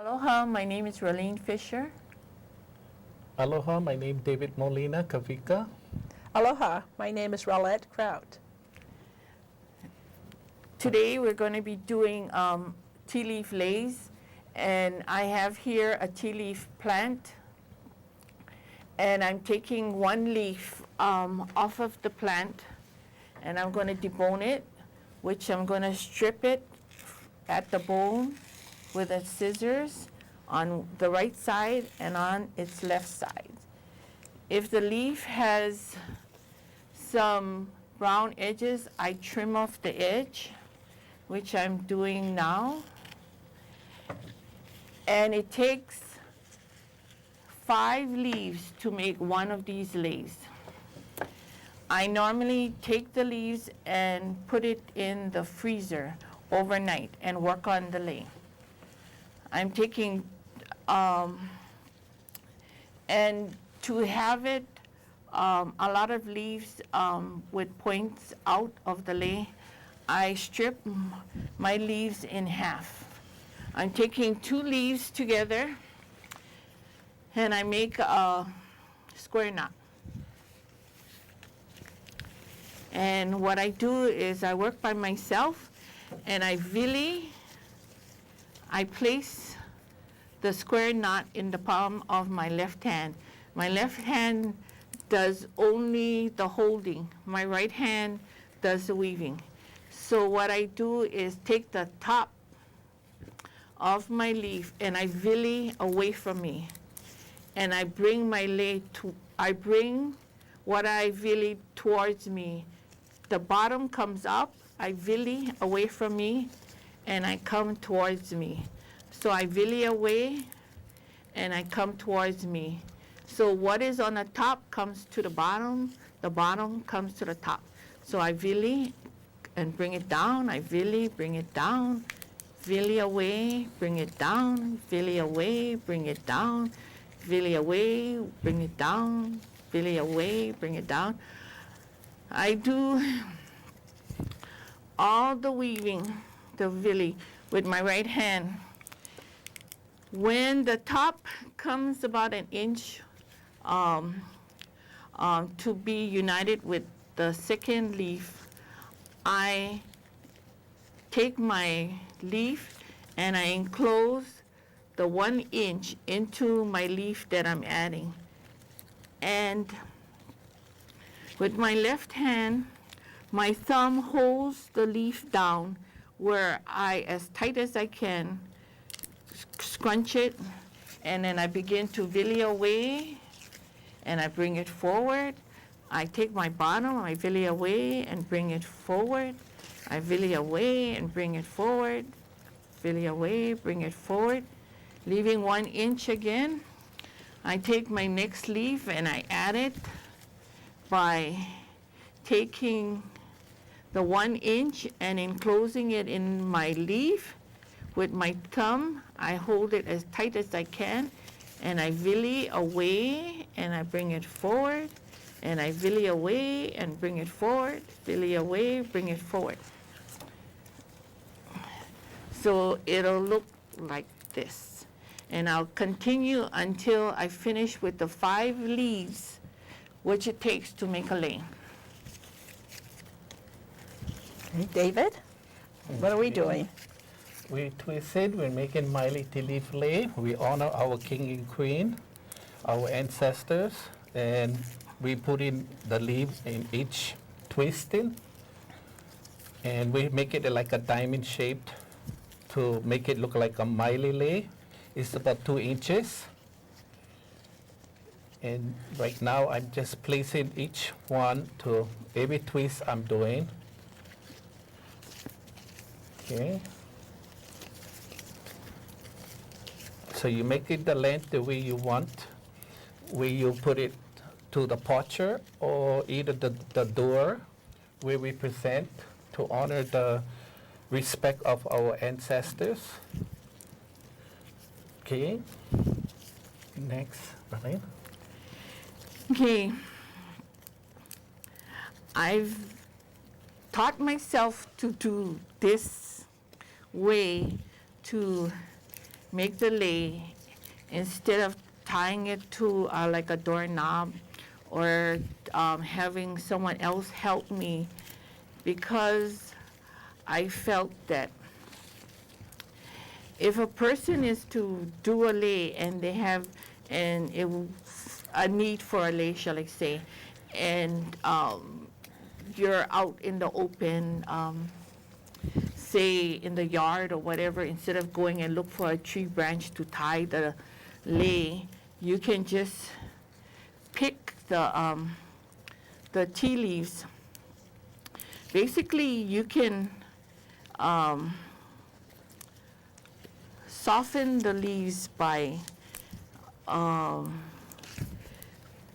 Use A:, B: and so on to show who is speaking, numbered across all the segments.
A: Aloha, my name is Raylene Fisher.
B: Aloha, my name is David Molina Kavika.
C: Aloha, my name is Rowlett Kraut.
A: Today we're going to be doing tea leaf leis, and I have here a tea leaf plant, and I'm taking one leaf off of the plant, and I'm going to debone it, which I'm going to strip it at the bone with the scissors on the right side and on its left side. If the leaf has some brown edges, I trim off the edge, which I'm doing now. And it takes 5 leaves to make one of these leis. I normally take the leaves and put it in the freezer overnight and work on the lei. I'm taking, and to have it, a lot of leaves with points out of the lei, I strip my leaves in half. I'm taking 2 leaves together and I make a square knot. And what I do is I work by myself and I place the square knot in the palm of my left hand. My left hand does only the holding. My right hand does the weaving. So what I do is take the top of my leaf and I vili away from me. And I bring my lei I bring what I vili towards me. The bottom comes up, I vili away from me, and I come towards me. So I vili away and I come towards me. So what is on the top comes to the bottom comes to the top. So I vili and bring it down, I vili, bring it down, vili away, bring it down, vili away, bring it down, vili away, bring it down, vili away, bring it down. I do all the weaving, the vili, with my right hand. When the top comes about an inch to be united with the second leaf, I take my leaf and I enclose the 1 inch into my leaf that I'm adding. And with my left hand, my thumb holds the leaf down where I, as tight as I can, scrunch it, and then I begin to vili away, and I bring it forward. I take my bottom, I vili away and bring it forward. I vili away and bring it forward. Vili away, bring it forward. Leaving 1 inch again. I take my next leaf and I add it by taking the 1 inch and enclosing it in my leaf. With my thumb, I hold it as tight as I can, and I vili away and I bring it forward, and I vili away and bring it forward, vili away, bring it forward. So it'll look like this. And I'll continue until I finish with the 5 leaves, which it takes to make a lei.
C: Okay, David, what are we doing?
B: We twisted, we're making Miley tea leaf lei. We honor our king and queen, our ancestors, and we put in the leaves in each twisting. And we make it like a diamond shaped to make it look like a Miley lei. It's about 2 inches. And right now I'm just placing each one to every twist I'm doing. Okay. So you make it the length the way you want, where you put it to the porcher or either the door where we present to honor the respect of our ancestors. Okay. Next, Marlene.
A: Okay. I've taught myself to do this way to make the lei instead of tying it to like a doorknob or having someone else help me, because I felt that if a person is to do a lei and they have a need for a lei, shall I say, and you're out in the open, say in the yard or whatever, instead of going and look for a tree branch to tie the lei, you can just pick the tea leaves. Basically, you can soften the leaves by,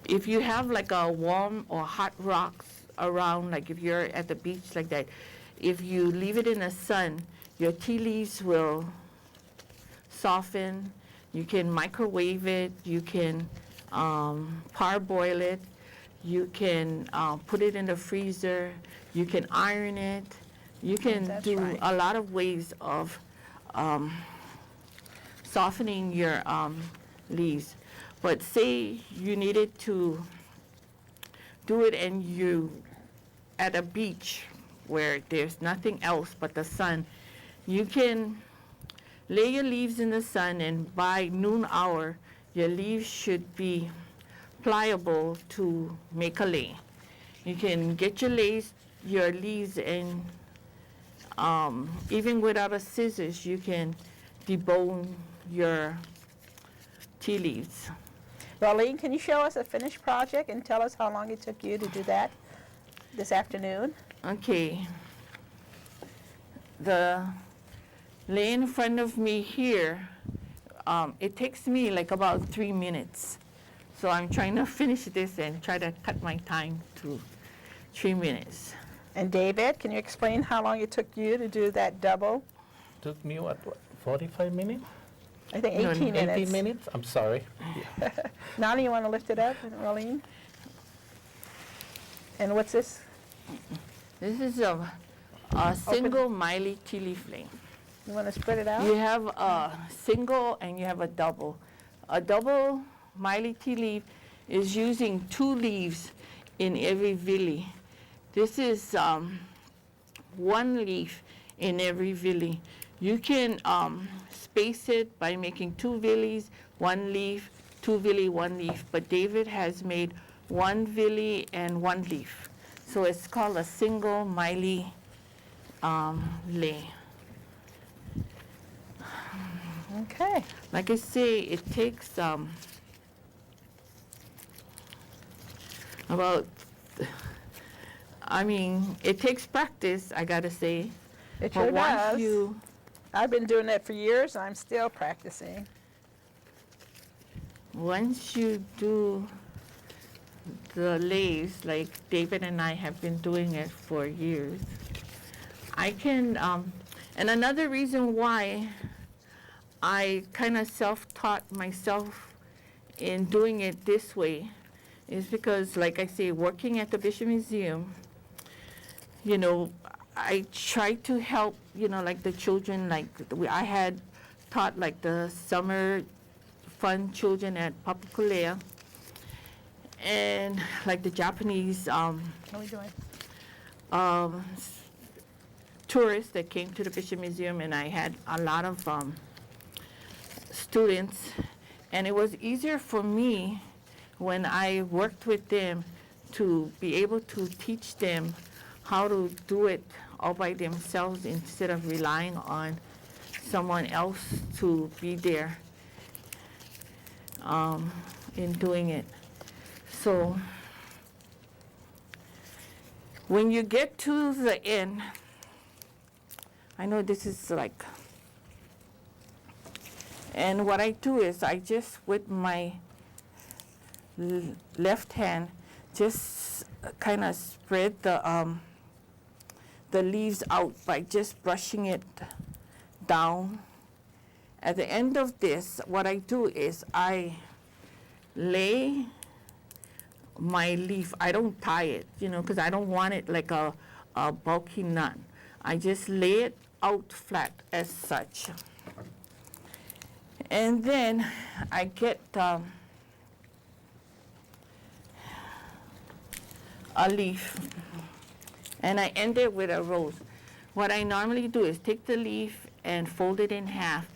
A: if you have like a warm or hot rocks around, like if you're at the beach like that, if you leave it in the sun, your tea leaves will soften. You can microwave it, you can parboil it, you can put it in the freezer, you can iron it, you can
C: That's
A: do
C: right.
A: a lot of ways of softening your leaves. But say you needed to do it and you at a beach where there's nothing else but the sun, you can lay your leaves in the sun, and by noon hour, your leaves should be pliable to make a lei. You can get your leaves, and even without a scissors, you can debone your tea leaves.
C: Darlene, can you show us a finished project and tell us how long it took you to do that this afternoon?
A: Okay. The lei in front of me here, it takes me like about 3 minutes. So I'm trying to finish this and try to cut my time to 3 minutes.
C: And David, can you explain how long it took you to do that double?
B: Took me, what 45 minutes?
C: I think
A: No,
C: 18 minutes.
B: 18 minutes? I'm sorry.
C: Nani, you want to lift it up, Darlene? And what's this?
A: This is a single Miley tea leaf lei.
C: You want to spread it out?
A: You have a single and you have a double. A double Miley tea leaf is using 2 leaves in every vili. This is 1 leaf in every vili. You can space it by making 2 vilis, 1 leaf, 2 vili, 1 leaf. But David has made 1 vili and 1 leaf. So it's called a single Miley lei.
C: Okay.
A: Like I say, it takes it takes practice, I gotta say.
C: It
A: But
C: sure
A: once
C: does.
A: you,
C: I've been doing that for years, and I'm still practicing.
A: once you do the leis, like David and I have been doing it for years, I can, and another reason why I kind of self-taught myself in doing it this way is because, like I say, working at the Bishop Museum, you know, I try to help, you know, like the children, like I had taught like the summer fun children at Papakulea, and like the Japanese
C: What are we doing?
A: tourists that came to the Bishop Museum, and I had a lot of students, and it was easier for me when I worked with them to be able to teach them how to do it all by themselves instead of relying on someone else to be there in doing it. So when you get to the end, I know this is like, and what I do is I just, with my left hand, just kind of spread the leaves out by just brushing it down. At the end of this, what I do is I lay my leaf. I don't tie it, you know, because I don't want it like a bulky knot. I just lay it out flat as such. And then I get a leaf, and I end it with a rose. What I normally do is take the leaf and fold it in half.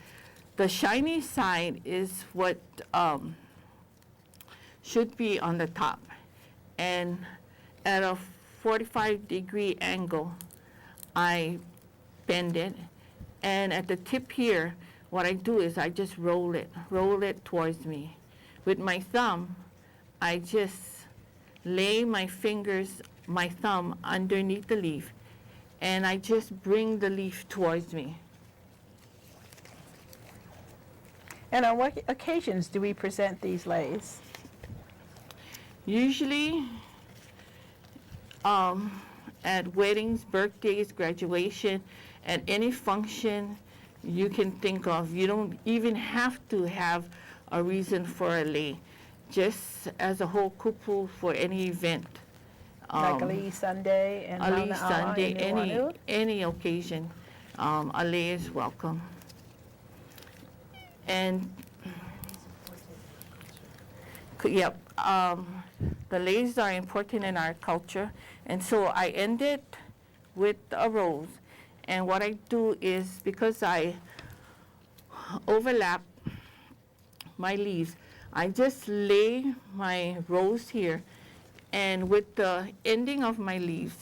A: The shiny side is what should be on the top. And at a 45-degree angle, I bend it. And at the tip here, what I do is I just roll it towards me. With my thumb, I just lay my fingers, my thumb underneath the leaf, and I just bring the leaf towards me.
C: And on what occasions do we present these leis?
A: Usually at weddings, birthdays, graduation, at any function you can think of. You don't even have to have a reason for a lei, just as a whole kupu for any event.
C: Like Ali Sunday and
A: Ali
C: Mauna Awa
A: Sunday,
C: in Nuuanu?
A: any occasion, a lei is welcome. And yep, the leis are important in our culture, and so I end it with a rose. And what I do is, because I overlap my leaves, I just lay my rose here, and with the ending of my leaves,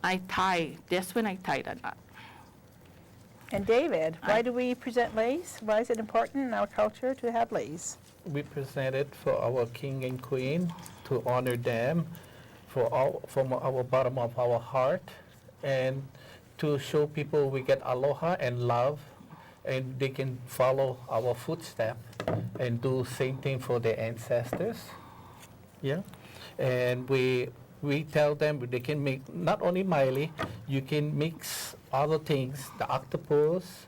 A: I tie. That's when I tie the knot.
C: And David, why do we present leis? Why is it important in our culture to have leis?
B: We present it for our king and queen to honor them from our bottom of our heart, and to show people we get aloha and love, and they can follow our footsteps and do same thing for their ancestors. Yeah, and we tell them they can make not only maile, you can mix other things, the octopus,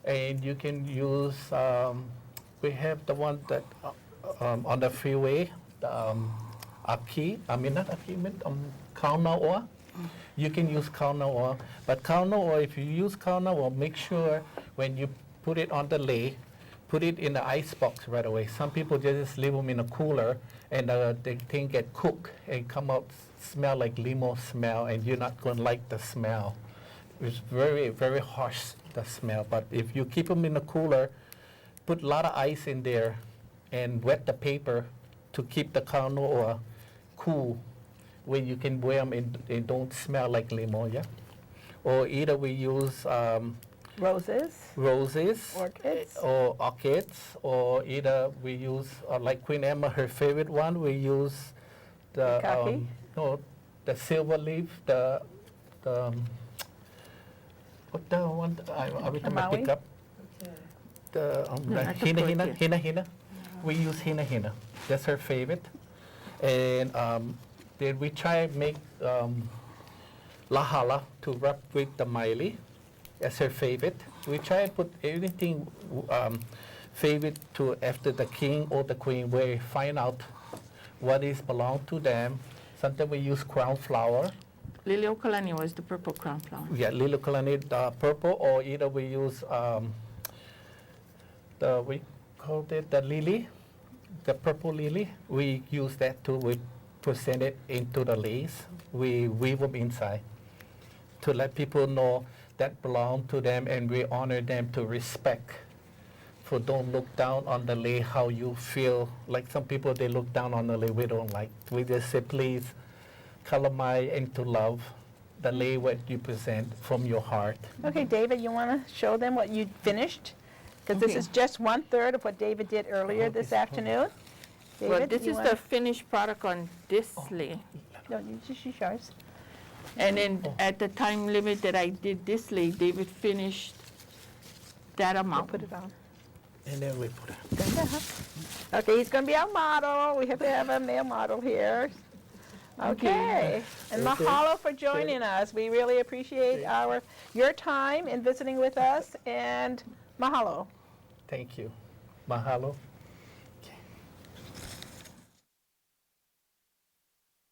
B: and you can use. We have the one that on the freeway, aki. I mean not aki, kauna. You can use kauna oil, but kauna oil, if you use kauna oil, make sure when you put it on the lei, put it in the ice box right away. Some people just leave them in a cooler, and the thing get cooked and come out smell like limo smell, and you're not going to like the smell. It's very, very harsh, the smell. But if you keep them in a cooler, put a lot of ice in there, and wet the paper to keep the kauna oil cool, where you can wear them and they don't smell like limo, yeah? Or either we use
C: Roses,
B: orchids, or either we use, like Queen Emma, her favorite one, we use the,
C: Kaki?
B: the silver leaf, what the one, every time I pick
C: Maui?
B: up, the
A: not the
B: hina. We use hina. That's her favorite. And then we try to make lahala to wrap with the maile as her favorite. We try to put everything favorite to after the king or the queen, where we find out what is belong to them. Sometimes we use crown flower.
A: Liliuokalani was the purple crown flower.
B: Yeah, liliuokalani, purple, or either we use we called it the lily, the purple lily. We use that too. We present it into the leis. We weave them inside to let people know that belong to them, and we honor them to respect. For don't look down on the lei how you feel. Like some people, they look down on the lei. We don't like. We just say, please, kalamai and to love the lei what you present from your heart.
C: Okay, David, you want to show them what you finished? Because this
A: Okay.
C: is just 1/3 of what David did earlier this afternoon.
A: Well,
C: David,
A: this
C: you
A: is
C: wanna-
A: the finished product on this lei.
C: No, you just use yours.
A: And then at the time limit that I did this lei, David finished that
C: I'll
A: amount.
C: put it on.
B: And then we put it.
C: Okay, he's going to be our model. We have to have a male model here. Okay. And
B: Okay.
C: mahalo for joining us. We really appreciate your time in visiting with us, and mahalo.
B: Thank you. Mahalo.